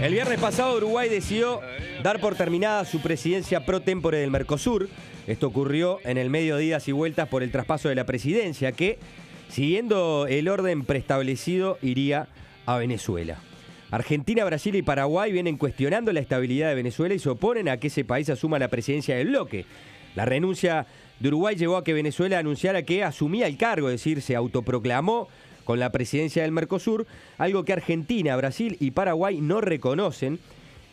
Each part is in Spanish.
El viernes pasado Uruguay decidió dar por terminada su presidencia pro tempore del Mercosur. Esto ocurrió en el medio de idas y vueltas por el traspaso de la presidencia que, siguiendo el orden preestablecido, iría a Venezuela. Argentina, Brasil y Paraguay vienen cuestionando la estabilidad de Venezuela y se oponen a que ese país asuma la presidencia del bloque. La renuncia de Uruguay llevó a que Venezuela anunciara que asumía el cargo, es decir, se autoproclamó con la presidencia del Mercosur, algo que Argentina, Brasil y Paraguay no reconocen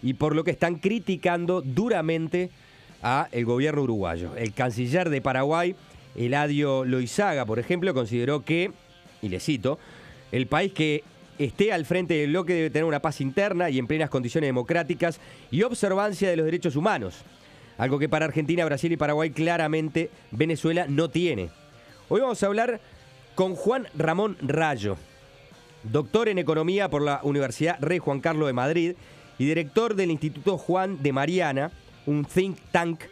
y por lo que están criticando duramente a el gobierno uruguayo. El canciller de Paraguay, Eladio Loizaga, por ejemplo, consideró que, y le cito, el país que esté al frente del bloque debe tener una paz interna y en plenas condiciones democráticas y observancia de los derechos humanos. Algo que para Argentina, Brasil y Paraguay claramente Venezuela no tiene. Hoy vamos a hablar con Juan Ramón Rayo, doctor en Economía por la Universidad Rey Juan Carlos de Madrid y director del Instituto Juan de Mariana, un think tank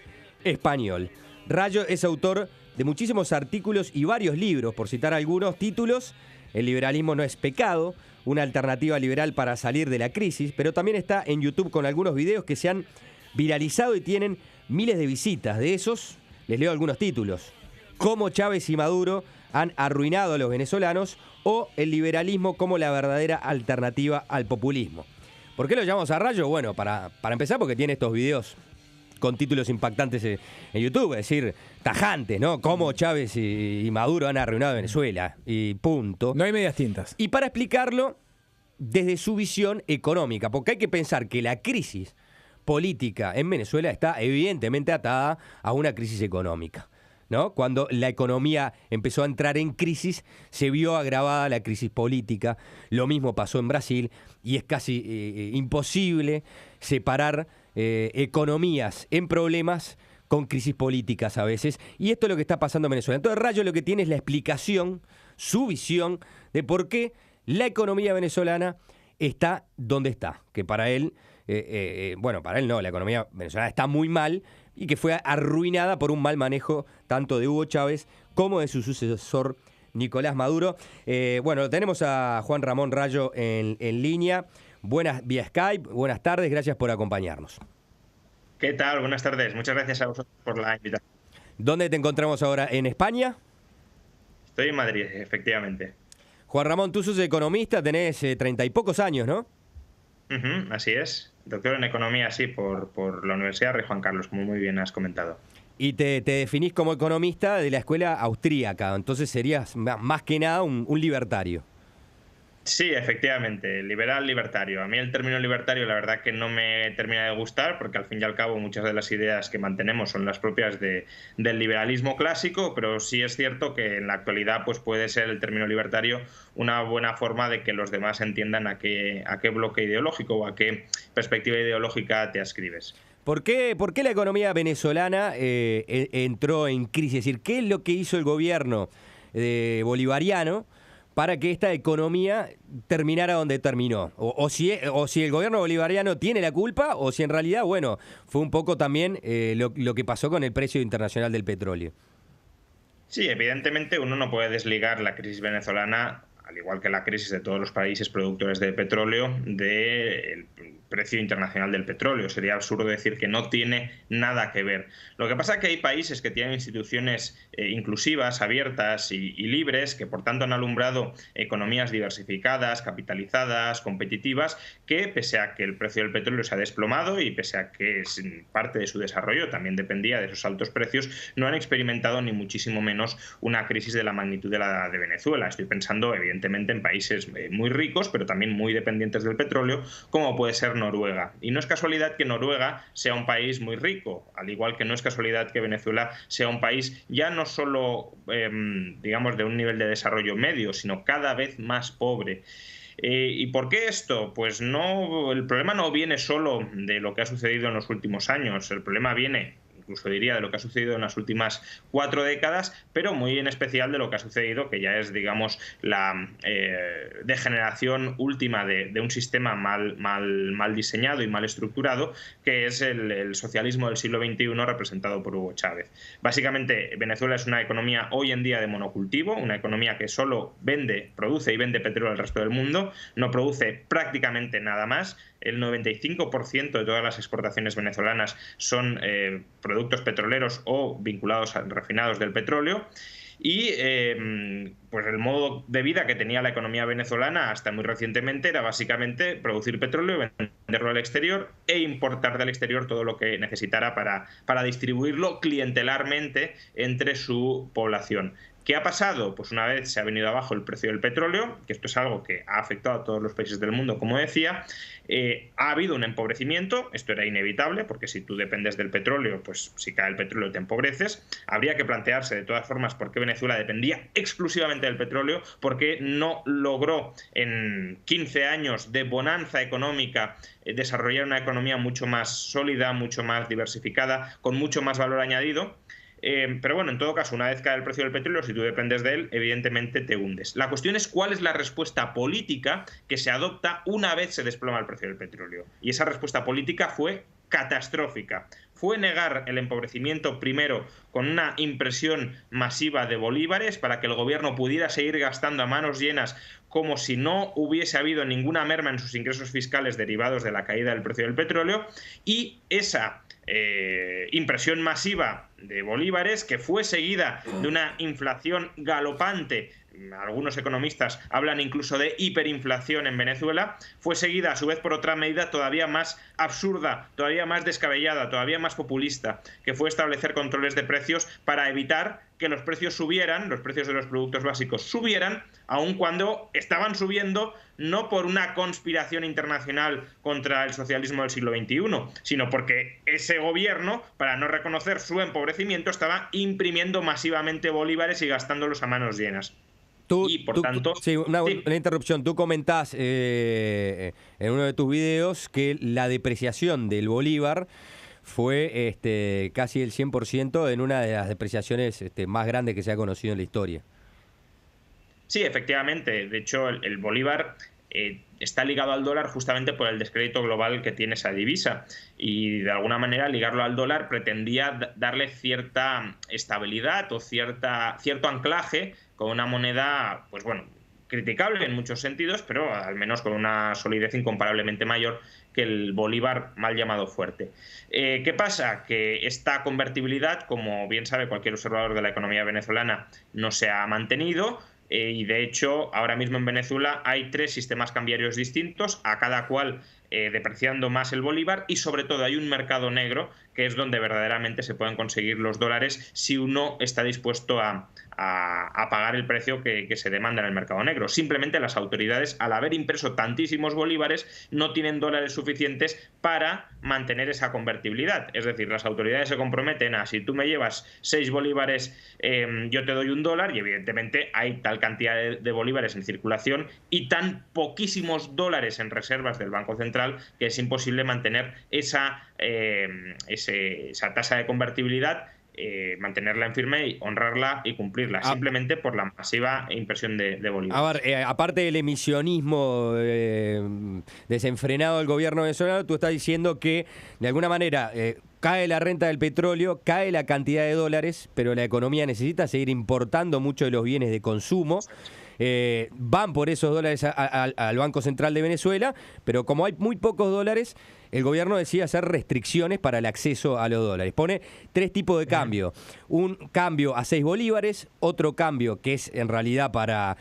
español. Rayo es autor de muchísimos artículos y varios libros, por citar algunos títulos: El liberalismo no es pecado, una alternativa liberal para salir de la crisis, pero también está en YouTube con algunos videos que se han viralizado y tienen miles de visitas. De esos, les leo algunos títulos: Cómo Chávez y Maduro han arruinado a los venezolanos o El liberalismo como la verdadera alternativa al populismo. ¿Por qué lo llamamos a Rayo? Bueno, para empezar porque tiene estos videos con títulos impactantes en YouTube, es decir, tajantes, ¿no? Cómo Chávez y Maduro han arruinado a Venezuela y punto. No hay medias tintas. Y para explicarlo desde su visión económica, porque hay que pensar que la crisis política en Venezuela está evidentemente atada a una crisis económica, ¿no? Cuando la economía empezó a entrar en crisis, se vio agravada la crisis política. Lo mismo pasó en Brasil y es casi imposible separar economías en problemas con crisis políticas a veces. Y esto es lo que está pasando en Venezuela. Entonces Rayo lo que tiene es la explicación, su visión de por qué la economía venezolana está donde está. Que para él, bueno, para él no, la economía venezolana está muy mal y que fue arruinada por un mal manejo tanto de Hugo Chávez como de su sucesor Nicolás Maduro. Bueno, tenemos a Juan Ramón Rayo en línea. Buenas, vía Skype, buenas tardes, gracias por acompañarnos. ¿Qué tal? Buenas tardes, muchas gracias a vosotros por la invitación. ¿Dónde te encontramos ahora? ¿En España? Estoy en Madrid, efectivamente. Juan Ramón, tú sos economista, tenés 30 y pocos años, ¿no? Así es, doctor en Economía, sí, por la Universidad Rey Juan Carlos, como muy bien has comentado. Y te definís como economista de la escuela austríaca, entonces serías más que nada un libertario. Sí, efectivamente, liberal libertario. A mí el término libertario la verdad que no me termina de gustar porque al fin y al cabo muchas de las ideas que mantenemos son las propias del liberalismo clásico, pero sí es cierto que en la actualidad pues puede ser el término libertario una buena forma de que los demás entiendan a qué bloque ideológico o a qué perspectiva ideológica te ascribes. ¿Por qué la economía venezolana entró en crisis? Es decir, ¿qué es lo que hizo el gobierno bolivariano para que esta economía terminara donde terminó? O si el gobierno bolivariano tiene la culpa, o si en realidad, bueno, fue un poco también lo que pasó con el precio internacional del petróleo. Sí, evidentemente uno no puede desligar la crisis venezolana, al igual que la crisis de todos los países productores de petróleo, del precio internacional del petróleo. Sería absurdo decir que no tiene nada que ver. Lo que pasa es que hay países que tienen instituciones inclusivas, abiertas y libres, que por tanto han alumbrado economías diversificadas, capitalizadas, competitivas, que pese a que el precio del petróleo se ha desplomado y pese a que parte de su desarrollo también dependía de esos altos precios, no han experimentado ni muchísimo menos una crisis de la magnitud de la de Venezuela. Estoy pensando evidentemente en países muy ricos, pero también muy dependientes del petróleo, como puede ser Noruega. Y no es casualidad que Noruega sea un país muy rico, al igual que no es casualidad que Venezuela sea un país ya no solo, digamos, de un nivel de desarrollo medio, sino cada vez más pobre. ¿Y por qué esto? Pues no, el problema no viene solo de lo que ha sucedido en los últimos años, el problema viene incluso diría de lo que ha sucedido en las últimas 4 décadas, pero muy en especial de lo que ha sucedido, que ya es, digamos, la degeneración última de un sistema mal diseñado y mal estructurado, que es el socialismo del siglo XXI representado por Hugo Chávez. Básicamente, Venezuela es una economía hoy en día de monocultivo, una economía que solo produce y vende petróleo al resto del mundo, no produce prácticamente nada más. El 95% de todas las exportaciones venezolanas son productos petroleros o vinculados a refinados del petróleo. Y pues el modo de vida que tenía la economía venezolana hasta muy recientemente era básicamente producir petróleo, venderlo al exterior e importar del exterior todo lo que necesitara para distribuirlo clientelarmente entre su población. ¿Qué ha pasado? Pues una vez se ha venido abajo el precio del petróleo, que esto es algo que ha afectado a todos los países del mundo, como decía, ha habido un empobrecimiento, esto era inevitable, porque si tú dependes del petróleo, pues si cae el petróleo te empobreces. Habría que plantearse de todas formas por qué Venezuela dependía exclusivamente del petróleo, por qué no logró en 15 años de bonanza económica desarrollar una economía mucho más sólida, mucho más diversificada, con mucho más valor añadido. Pero bueno, en todo caso, una vez cae el precio del petróleo, si tú dependes de él, evidentemente te hundes. La cuestión es cuál es la respuesta política que se adopta una vez se desploma el precio del petróleo. Y esa respuesta política fue catastrófica. Fue negar el empobrecimiento primero con una impresión masiva de bolívares para que el gobierno pudiera seguir gastando a manos llenas como si no hubiese habido ninguna merma en sus ingresos fiscales derivados de la caída del precio del petróleo, y esa impresión masiva de bolívares, que fue seguida de una inflación galopante, algunos economistas hablan incluso de hiperinflación en Venezuela, fue seguida a su vez por otra medida todavía más absurda, todavía más descabellada, todavía más populista, que fue establecer controles de precios para evitar que los precios subieran, los precios de los productos básicos subieran, aun cuando estaban subiendo no por una conspiración internacional contra el socialismo del siglo XXI, sino porque ese gobierno, para no reconocer su empobrecimiento, estaba imprimiendo masivamente bolívares y gastándolos a manos llenas. Y por tanto... Sí, una interrupción. Tú comentás en uno de tus videos que la depreciación del bolívar fue casi el 100% en una de las depreciaciones más grandes que se ha conocido en la historia. Sí, efectivamente. De hecho, el bolívar está ligado al dólar justamente por el descrédito global que tiene esa divisa. Y de alguna manera ligarlo al dólar pretendía darle cierta estabilidad o cierto anclaje con una moneda, pues bueno, criticable en muchos sentidos, pero al menos con una solidez incomparablemente mayor que el bolívar mal llamado fuerte. ¿Qué pasa? Que esta convertibilidad, como bien sabe cualquier observador de la economía venezolana, no se ha mantenido. Y de hecho, ahora mismo en Venezuela hay 3 sistemas cambiarios distintos, a cada cual depreciando más el bolívar, y sobre todo hay un mercado negro, que es donde verdaderamente se pueden conseguir los dólares si uno está dispuesto a pagar el precio que se demanda en el mercado negro. Simplemente las autoridades, al haber impreso tantísimos bolívares, no tienen dólares suficientes para mantener esa convertibilidad. Es decir, las autoridades se comprometen a: si tú me llevas 6 bolívares, yo te doy $1, y evidentemente hay tal cantidad de bolívares en circulación y tan poquísimos dólares en reservas del Banco Central que es imposible mantener esa tasa de convertibilidad, mantenerla en firme y honrarla y cumplirla, simplemente por la masiva impresión de bolívares. A ver, aparte del emisionismo desenfrenado del gobierno venezolano, tú estás diciendo que de alguna manera cae la renta del petróleo, cae la cantidad de dólares, pero la economía necesita seguir importando muchos de los bienes de consumo. Van por esos dólares al Banco Central de Venezuela, pero como hay muy pocos dólares, el gobierno decide hacer restricciones para el acceso a los dólares. Pone 3 tipos de cambio. Un cambio a 6 bolívares, otro cambio que es en realidad para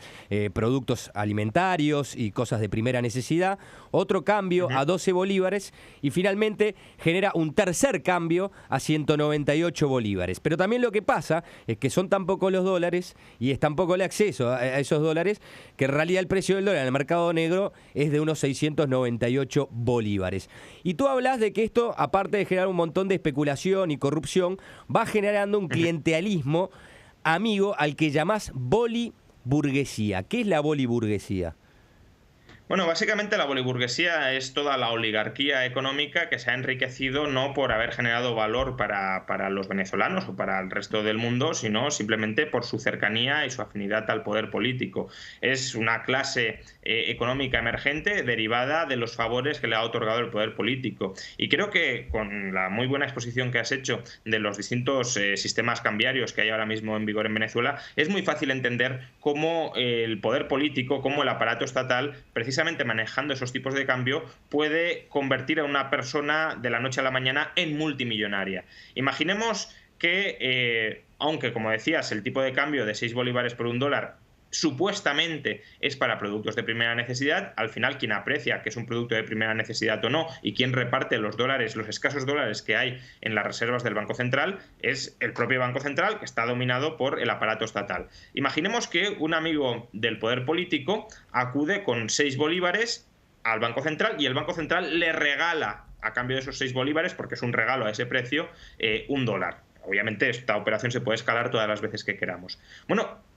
productos alimentarios y cosas de primera necesidad, otro cambio a 12 bolívares y finalmente genera un tercer cambio a 198 bolívares. Pero también lo que pasa es que son tan pocos los dólares y es tan poco el acceso a esos dólares que en realidad el precio del dólar en el mercado negro es de unos 698 bolívares. Y tú hablas de que esto, aparte de generar un montón de especulación y corrupción, va generando un clientelismo amigo al que llamás boliburguesía. ¿Qué es la boliburguesía? Bueno, básicamente la boliburguesía es toda la oligarquía económica que se ha enriquecido no por haber generado valor para los venezolanos o para el resto del mundo, sino simplemente por su cercanía y su afinidad al poder político. Es una clase económica emergente derivada de los favores que le ha otorgado el poder político. Y creo que con la muy buena exposición que has hecho de los distintos sistemas cambiarios que hay ahora mismo en vigor en Venezuela, es muy fácil entender cómo el poder político, cómo el aparato estatal, precisamente manejando esos tipos de cambio, puede convertir a una persona de la noche a la mañana en multimillonaria. Imaginemos que, aunque como decías, el tipo de cambio de 6 bolívares por $1 supuestamente es para productos de primera necesidad, al final quien aprecia que es un producto de primera necesidad o no y quien reparte los dólares, los escasos dólares que hay en las reservas del Banco Central, es el propio Banco Central, que está dominado por el aparato estatal. Imaginemos que un amigo del poder político acude con 6 bolívares al Banco Central y el Banco Central le regala, a cambio de esos 6 bolívares, porque es un regalo a ese precio, $1. Obviamente esta operación se puede escalar todas las veces que queramos. Bueno,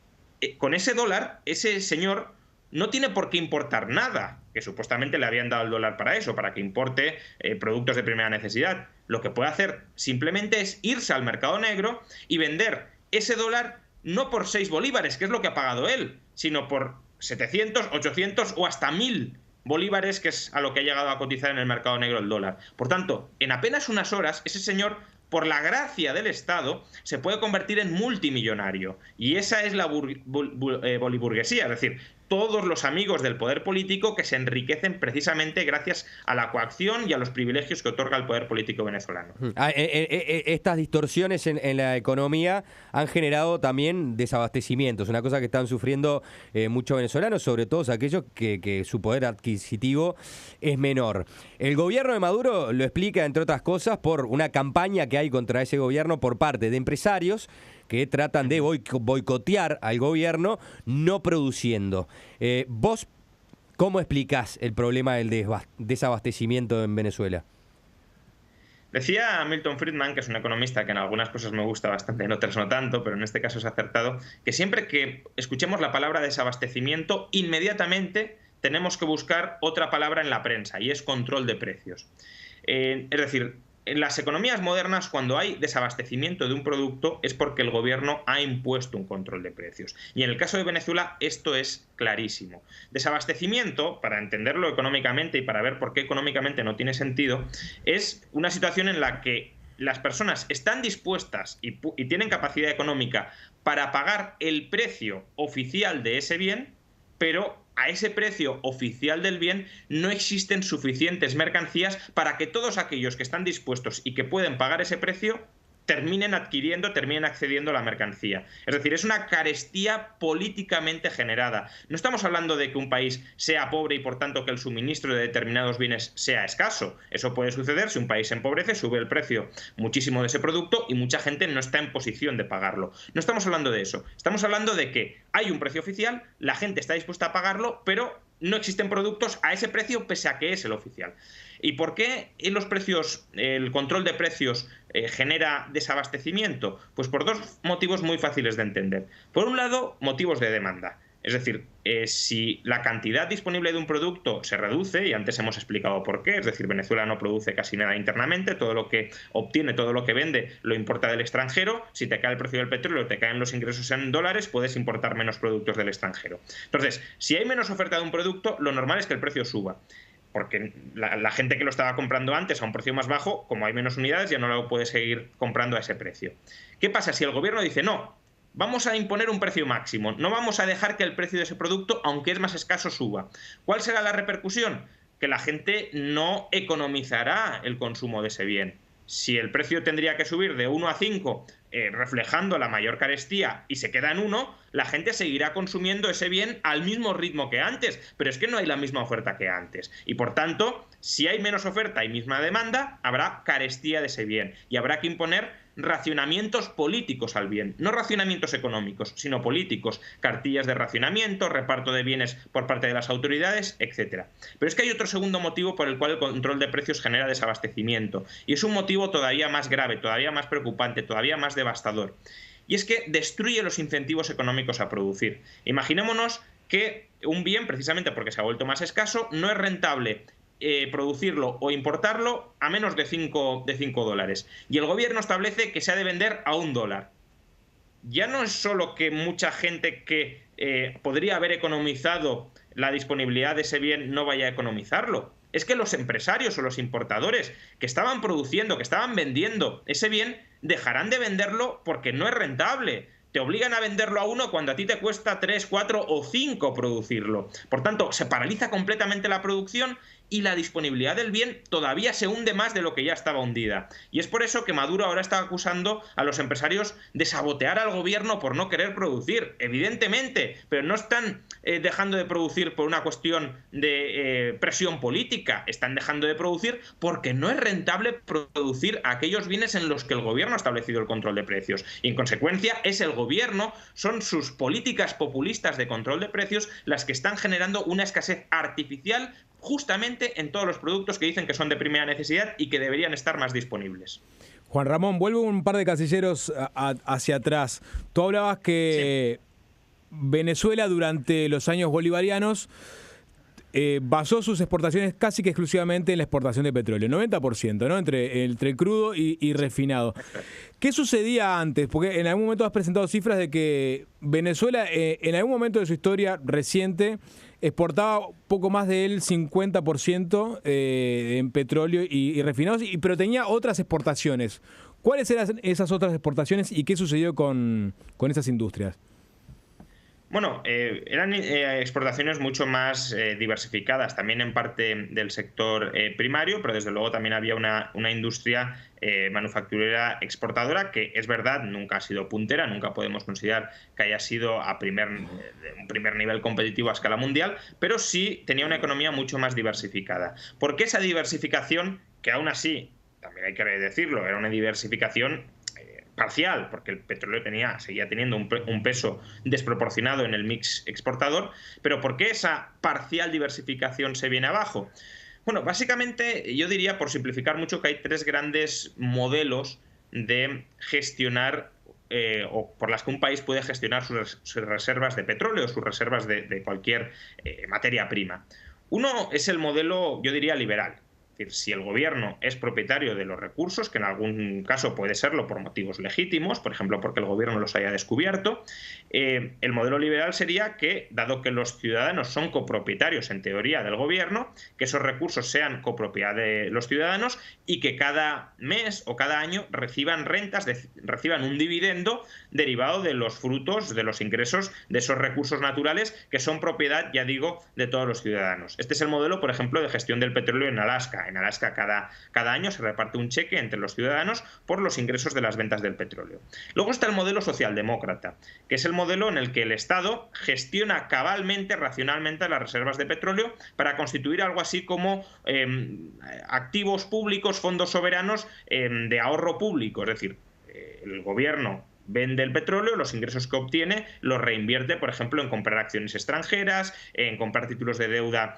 con ese dólar, ese señor no tiene por qué importar nada, que supuestamente le habían dado el dólar para eso, para que importe productos de primera necesidad. Lo que puede hacer simplemente es irse al mercado negro y vender ese dólar no por 6 bolívares, que es lo que ha pagado él, sino por 700, 800 o hasta 1000 bolívares, que es a lo que ha llegado a cotizar en el mercado negro el dólar. Por tanto, en apenas unas horas, ese señor, por la gracia del Estado, se puede convertir en multimillonario. Y esa es la boliburguesía, es decir, todos los amigos del poder político que se enriquecen precisamente gracias a la coacción y a los privilegios que otorga el poder político venezolano. Estas distorsiones en la economía han generado también desabastecimientos, una cosa que están sufriendo muchos venezolanos, sobre todo aquellos que su poder adquisitivo es menor. El gobierno de Maduro lo explica, entre otras cosas, por una campaña que hay contra ese gobierno por parte de empresarios que tratan de boicotear al gobierno no produciendo. ¿Vos cómo explicás el problema del desabastecimiento en Venezuela? Decía Milton Friedman, que es un economista que en algunas cosas me gusta bastante, en otras no tanto, pero en este caso es acertado, que siempre que escuchemos la palabra desabastecimiento, inmediatamente tenemos que buscar otra palabra en la prensa, y es control de precios. Es decir, en las economías modernas, cuando hay desabastecimiento de un producto, es porque el gobierno ha impuesto un control de precios. Y en el caso de Venezuela, esto es clarísimo. Desabastecimiento, para entenderlo económicamente y para ver por qué económicamente no tiene sentido, es una situación en la que las personas están dispuestas y tienen capacidad económica para pagar el precio oficial de ese bien, pero a ese precio oficial del bien no existen suficientes mercancías para que todos aquellos que están dispuestos y que pueden pagar ese precio terminen accediendo a la mercancía. Es decir, es una carestía políticamente generada. No estamos hablando de que un país sea pobre y por tanto que el suministro de determinados bienes sea escaso. Eso puede suceder si un país se empobrece, sube el precio muchísimo de ese producto y mucha gente no está en posición de pagarlo. No estamos hablando de eso. Estamos hablando de que hay un precio oficial, la gente está dispuesta a pagarlo, pero no existen productos a ese precio pese a que es el oficial. ¿Y por qué en los precios, el control de precios genera desabastecimiento? Pues por dos motivos muy fáciles de entender. Por un lado, motivos de demanda. Es decir, si la cantidad disponible de un producto se reduce, y antes hemos explicado por qué, es decir, Venezuela no produce casi nada internamente, todo lo que obtiene, todo lo que vende, lo importa del extranjero. Si te cae el precio del petróleo, te caen los ingresos en dólares, puedes importar menos productos del extranjero. Entonces, si hay menos oferta de un producto, lo normal es que el precio suba. Porque la gente que lo estaba comprando antes a un precio más bajo, como hay menos unidades, ya no lo puede seguir comprando a ese precio. ¿Qué pasa si el gobierno dice no? Vamos a imponer un precio máximo, no vamos a dejar que el precio de ese producto, aunque es más escaso, suba. ¿Cuál será la repercusión? Que la gente no economizará el consumo de ese bien. Si el precio tendría que subir de 1 a 5, reflejando la mayor carestía, y se queda en 1, la gente seguirá consumiendo ese bien al mismo ritmo que antes, pero es que no hay la misma oferta que antes. Y por tanto, si hay menos oferta y misma demanda, habrá carestía de ese bien y habrá que imponer racionamientos políticos al bien, no racionamientos económicos, sino políticos, cartillas de racionamiento, reparto de bienes por parte de las autoridades, etc. Pero es que hay otro segundo motivo por el cual el control de precios genera desabastecimiento, y es un motivo todavía más grave, todavía más preocupante, todavía más devastador, y es que destruye los incentivos económicos a producir. Imaginémonos que un bien, precisamente porque se ha vuelto más escaso, no es rentable producirlo o importarlo a menos de 5 dólares. Y el gobierno establece que se ha de vender a $1. Ya no es solo que mucha gente que podría haber economizado la disponibilidad de ese bien no vaya a economizarlo. Es que los empresarios o los importadores que estaban produciendo, que estaban vendiendo ese bien, dejarán de venderlo porque no es rentable. Te obligan a venderlo a uno cuando a ti te cuesta 3, 4 o 5 producirlo. Por tanto, se paraliza completamente la producción y la disponibilidad del bien todavía se hunde más de lo que ya estaba hundida. Y es por eso que Maduro ahora está acusando a los empresarios de sabotear al gobierno por no querer producir, evidentemente, pero no están dejando de producir por una cuestión de presión política, están dejando de producir porque no es rentable producir aquellos bienes en los que el gobierno ha establecido el control de precios. Y en consecuencia es el gobierno, son sus políticas populistas de control de precios las que están generando una escasez artificial justamente en todos los productos que dicen que son de primera necesidad y que deberían estar más disponibles. Juan Ramón, vuelvo un par de casilleros hacia atrás. Tú hablabas que Venezuela durante los años bolivarianos basó sus exportaciones casi que exclusivamente en la exportación de petróleo, 90%, ¿no? Entre crudo y refinado. ¿Qué sucedía antes? Porque en algún momento has presentado cifras de que Venezuela en algún momento de su historia reciente exportaba poco más del 50% en petróleo y refinados, pero tenía otras exportaciones. ¿Cuáles eran esas otras exportaciones y qué sucedió con esas industrias? Bueno, eran exportaciones mucho más diversificadas, también en parte del sector primario, pero desde luego también había una industria manufacturera exportadora que, es verdad, nunca ha sido puntera, nunca podemos considerar que haya sido un primer nivel competitivo a escala mundial, pero sí tenía una economía mucho más diversificada. ¿Por qué esa diversificación, que aún así, también hay que decirlo, era una diversificación parcial, porque el petróleo seguía teniendo un peso desproporcionado en el mix exportador, pero ¿por qué esa parcial diversificación se viene abajo? Bueno, básicamente yo diría, por simplificar mucho, que hay tres grandes modelos de gestionar o por las que un país puede gestionar sus reservas de petróleo, sus reservas de cualquier materia prima. Uno es el modelo, yo diría, liberal. Es decir, si el gobierno es propietario de los recursos, que en algún caso puede serlo por motivos legítimos, por ejemplo porque el gobierno los haya descubierto, el modelo liberal sería que, dado que los ciudadanos son copropietarios en teoría del gobierno, que esos recursos sean copropiedad de los ciudadanos y que cada mes o cada año reciban rentas, reciban un dividendo derivado de los frutos, de los ingresos de esos recursos naturales que son propiedad, ya digo, de todos los ciudadanos. Este es el modelo, por ejemplo, de gestión del petróleo en Alaska. En Alaska cada año se reparte un cheque entre los ciudadanos por los ingresos de las ventas del petróleo. Luego está el modelo socialdemócrata, que es el modelo en el que el Estado gestiona cabalmente, racionalmente las reservas de petróleo para constituir algo así como activos públicos, fondos soberanos de ahorro público. Es decir, el gobierno vende el petróleo, los ingresos que obtiene los reinvierte, por ejemplo, en comprar acciones extranjeras, en comprar títulos de deuda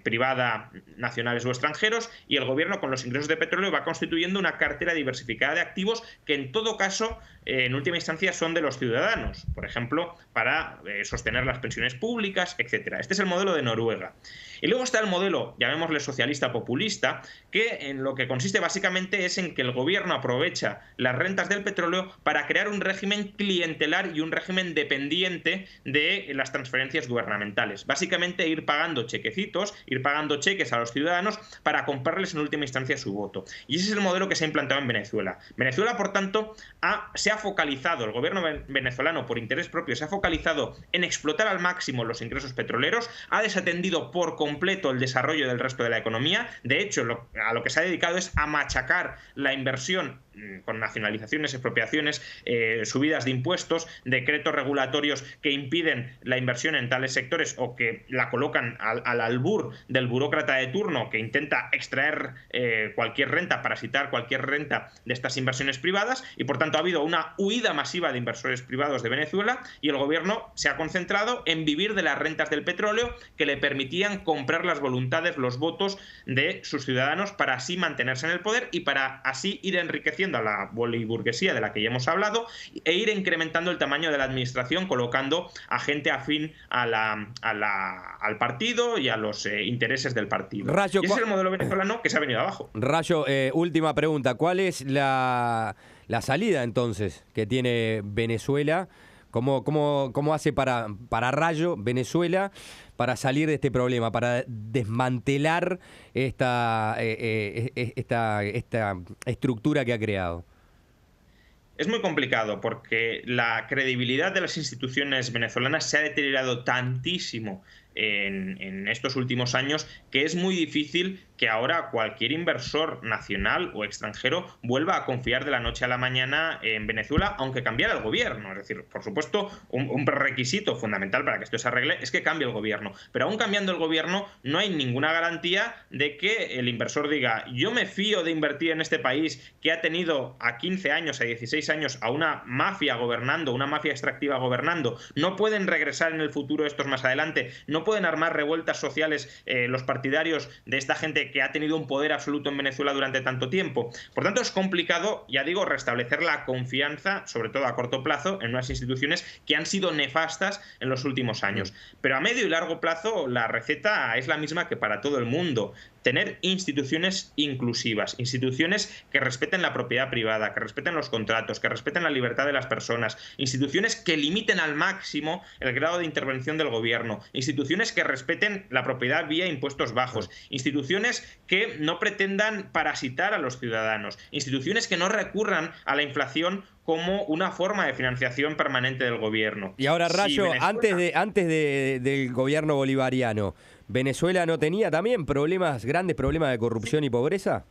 privada nacionales o extranjeros, y el gobierno con los ingresos de petróleo va constituyendo una cartera diversificada de activos que en todo caso, en última instancia, son de los ciudadanos, por ejemplo, para sostener las pensiones públicas, etcétera. Este es el modelo de Noruega. Y luego está el modelo, llamémosle socialista populista, que en lo que consiste básicamente es en que el gobierno aprovecha las rentas del petróleo para crear un régimen clientelar y un régimen dependiente de las transferencias gubernamentales. Básicamente ir pagando chequecitos, ir pagando cheques a los ciudadanos para comprarles en última instancia su voto. Y ese es el modelo que se ha implantado en Venezuela. Venezuela, por tanto, se ha focalizado, el gobierno venezolano por interés propio se ha focalizado en explotar al máximo los ingresos petroleros, ha desatendido por completo el desarrollo del resto de la economía. De hecho, a lo que se ha dedicado es a machacar la inversión con nacionalizaciones, expropiaciones, subidas de impuestos, decretos regulatorios que impiden la inversión en tales sectores o que la colocan al albur del burócrata de turno que intenta extraer cualquier renta, parasitar cualquier renta de estas inversiones privadas, y por tanto ha habido una huida masiva de inversores privados de Venezuela y el gobierno se ha concentrado en vivir de las rentas del petróleo que le permitían comprar las voluntades, los votos de sus ciudadanos para así mantenerse en el poder y para así ir enriqueciendo favoreciendo a la boliburguesía de la que ya hemos hablado e ir incrementando el tamaño de la administración, colocando a gente afín al partido y a los intereses del partido. Rayo, y ese es el modelo venezolano que se ha venido abajo. Rayo, última pregunta. ¿Cuál es la salida entonces que tiene Venezuela? ¿Cómo hace para Rayo, Venezuela, para salir de este problema, para desmantelar esta estructura que ha creado? Es muy complicado porque la credibilidad de las instituciones venezolanas se ha deteriorado tantísimo en estos últimos años que es muy difícil que ahora cualquier inversor nacional o extranjero vuelva a confiar de la noche a la mañana en Venezuela, aunque cambiara el gobierno. Es decir, por supuesto, un requisito fundamental para que esto se arregle es que cambie el gobierno. Pero aún cambiando el gobierno, no hay ninguna garantía de que el inversor diga: yo me fío de invertir en este país que ha tenido a 15 años, a 16 años, a una mafia gobernando, una mafia extractiva gobernando. No pueden regresar en el futuro estos más adelante, no pueden armar revueltas sociales los partidarios de esta gente que ha tenido un poder absoluto en Venezuela durante tanto tiempo. Por tanto, es complicado, ya digo, restablecer la confianza, sobre todo a corto plazo, en unas instituciones que han sido nefastas en los últimos años. Pero a medio y largo plazo la receta es la misma que para todo el mundo. Tener instituciones inclusivas, instituciones que respeten la propiedad privada, que respeten los contratos, que respeten la libertad de las personas, instituciones que limiten al máximo el grado de intervención del gobierno, instituciones que respeten la propiedad vía impuestos bajos, instituciones que no pretendan parasitar a los ciudadanos, instituciones que no recurran a la inflación como una forma de financiación permanente del gobierno. Y ahora, Rayo, antes del gobierno bolivariano, ¿Venezuela no tenía también grandes problemas de corrupción y pobreza?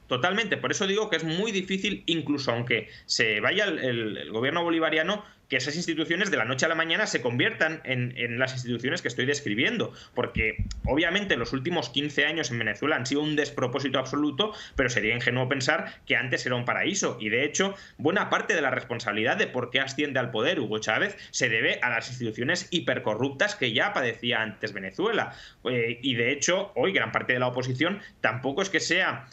Totalmente, por eso digo que es muy difícil, incluso aunque se vaya el gobierno bolivariano, que esas instituciones de la noche a la mañana se conviertan en las instituciones que estoy describiendo, porque obviamente los últimos 15 años en Venezuela han sido un despropósito absoluto, pero sería ingenuo pensar que antes era un paraíso, y de hecho buena parte de la responsabilidad de por qué asciende al poder Hugo Chávez se debe a las instituciones hipercorruptas que ya padecía antes Venezuela, y de hecho hoy gran parte de la oposición tampoco es que sea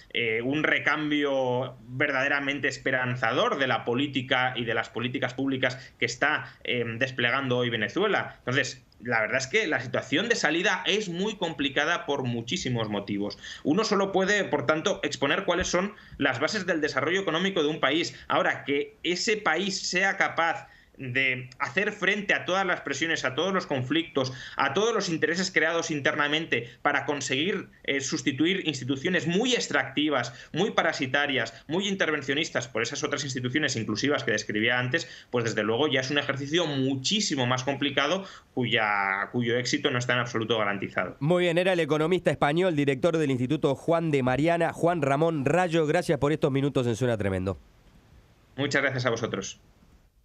un recambio verdaderamente esperanzador de la política y de las políticas públicas que está desplegando hoy Venezuela. Entonces, la verdad es que la situación de salida es muy complicada por muchísimos motivos. Uno solo puede, por tanto, exponer cuáles son las bases del desarrollo económico de un país. Ahora, que ese país sea capaz de hacer frente a todas las presiones, a todos los conflictos, a todos los intereses creados internamente para conseguir sustituir instituciones muy extractivas, muy parasitarias, muy intervencionistas por esas otras instituciones inclusivas que describía antes, pues desde luego ya es un ejercicio muchísimo más complicado cuyo éxito no está en absoluto garantizado. Muy bien, era el economista español, director del Instituto Juan de Mariana, Juan Ramón Rayo. Gracias por estos minutos en Suena Tremendo. Muchas gracias a vosotros.